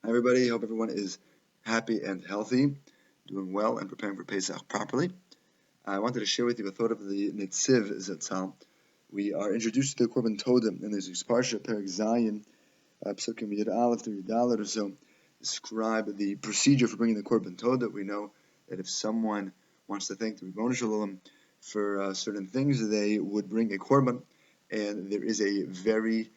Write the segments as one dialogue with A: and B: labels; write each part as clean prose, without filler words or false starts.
A: Hi everybody, hope everyone is happy and healthy, doing well and preparing for Pesach properly. I wanted to share with you a thought of the Netziv Zatzal. We are introduced to the Korban Todim in this Parshat, Perek Zayin, Psukim Yud Aleph through Yud Dalet or so, describe the procedure for bringing the Korban Todah. We know that if someone wants to thank the Ribono Shel Olam for certain things, they would bring a Korban, and there is a very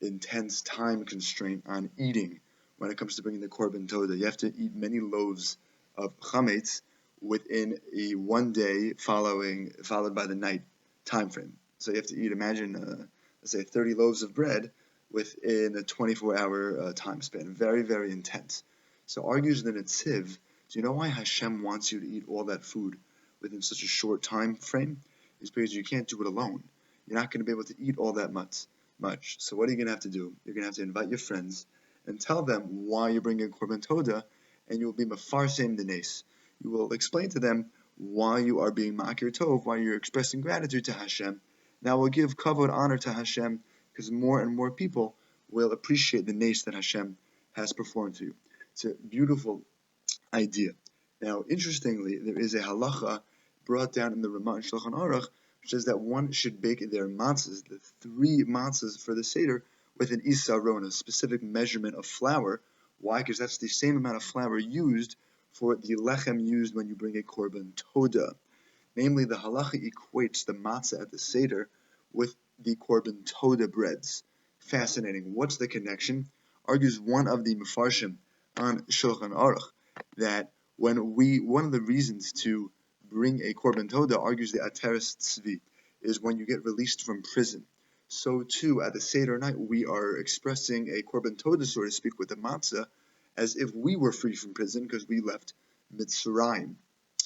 A: intense time constraint on eating when it comes to bringing the Korban Todah. You have to eat many loaves of chametz within a 1 day followed by the night time frame. So you have to eat, imagine, let's say 30 loaves of bread within a 24-hour time span. Very, very intense. So argues the Netziv, do you know why Hashem wants you to eat all that food within such a short time frame? It's because you can't do it alone. You're not going to be able to eat all that much. So what are you going to have to do? You're going to have to invite your friends and tell them why you're bringing Korban Todah, and you will be mefarsim denes. You will explain to them why you are being makir tov, why you're expressing gratitude to Hashem. Now we'll give kavod, honor to Hashem, because more and more people will appreciate the nes that Hashem has performed to you. It's a beautiful idea. Now, interestingly, there is a halacha brought down in the Ramah and Shulchan Aruch, which says that one should bake their matzahs, the 3 matzahs for the Seder, with an isaron, a specific measurement of flour. Why? Because that's the same amount of flour used for the lechem used when you bring a korban todah. Namely, the halacha equates the matzah at the Seder with the korban todah breads. Fascinating. What's the connection? Argues one of the mefarshim on Shulchan Aruch that one of the reasons to bring a korban todah, argues the Ateres Tzvi, is when you get released from prison. So too, at the Seder night, we are expressing a korban todah, so to speak, with the matzah, as if we were free from prison because we left Mitzrayim.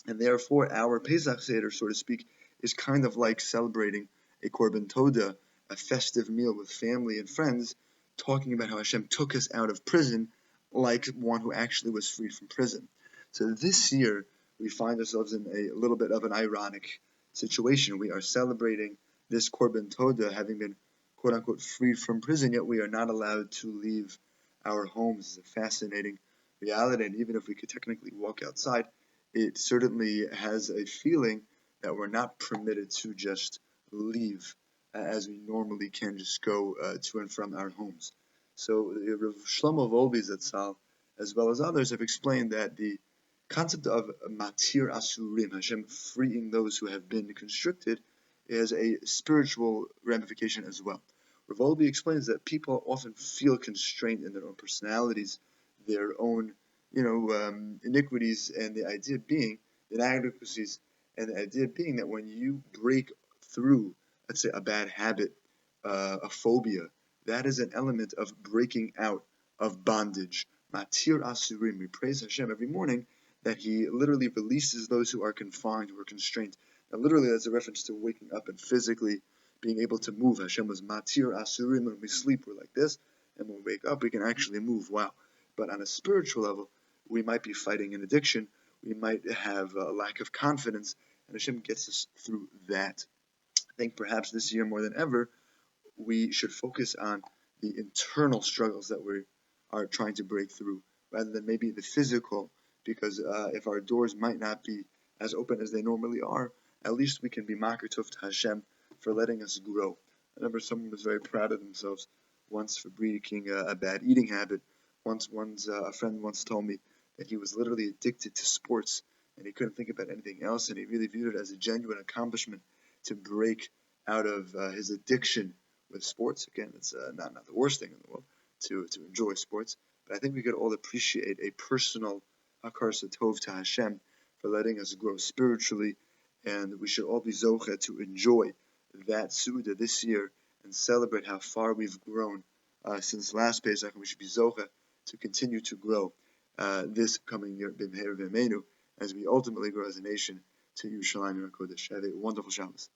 A: And therefore, our Pesach Seder, so to speak, is kind of like celebrating a korban todah, a festive meal with family and friends, talking about how Hashem took us out of prison like one who actually was freed from prison. So this year, we find ourselves in a little bit of an ironic situation. We are celebrating this Korban Todah, having been quote-unquote freed from prison, yet we are not allowed to leave our homes. It's a fascinating reality, and even if we could technically walk outside, it certainly has a feeling that we're not permitted to just leave as we normally can, just go to and from our homes. So Rav Shlomo Volbe Zatzal, as well as others, have explained that the concept of matir asurim, Hashem freeing those who have been constricted, is a spiritual ramification as well. Rav Volbe explains that people often feel constrained in their own personalities, their own, iniquities, and the idea being, inadequacies, and the idea being that when you break through, let's say, a bad habit, a phobia, that is an element of breaking out of bondage. Matir asurim, we praise Hashem every morning that He literally releases those who are confined, who are constrained. Now, literally, that's a reference to waking up and physically being able to move. Hashem was matir asurim. When we sleep, we're like this, and when we wake up, we can actually move. Wow. But on a spiritual level, we might be fighting an addiction. We might have a lack of confidence, and Hashem gets us through that. I think perhaps this year more than ever, we should focus on the internal struggles that we are trying to break through, rather than maybe the physical, because if our doors might not be as open as they normally are, at least we can be makir tov to Hashem for letting us grow. I remember someone was very proud of themselves once for breaking a bad eating habit. A friend once told me that he was literally addicted to sports, and he couldn't think about anything else, and he really viewed it as a genuine accomplishment to break out of his addiction with sports. Again, it's not the worst thing in the world to enjoy sports, but I think we could all appreciate a personal hakaras tov to Hashem for letting us grow spiritually, and we should all be zocheh to enjoy that Suda this year and celebrate how far we've grown since last Pesach, and we should be zocheh to continue to grow this coming year, b'meher v'emeinu, as we ultimately grow as a nation to Yerushalayim HaKodesh. Have a wonderful Shabbos.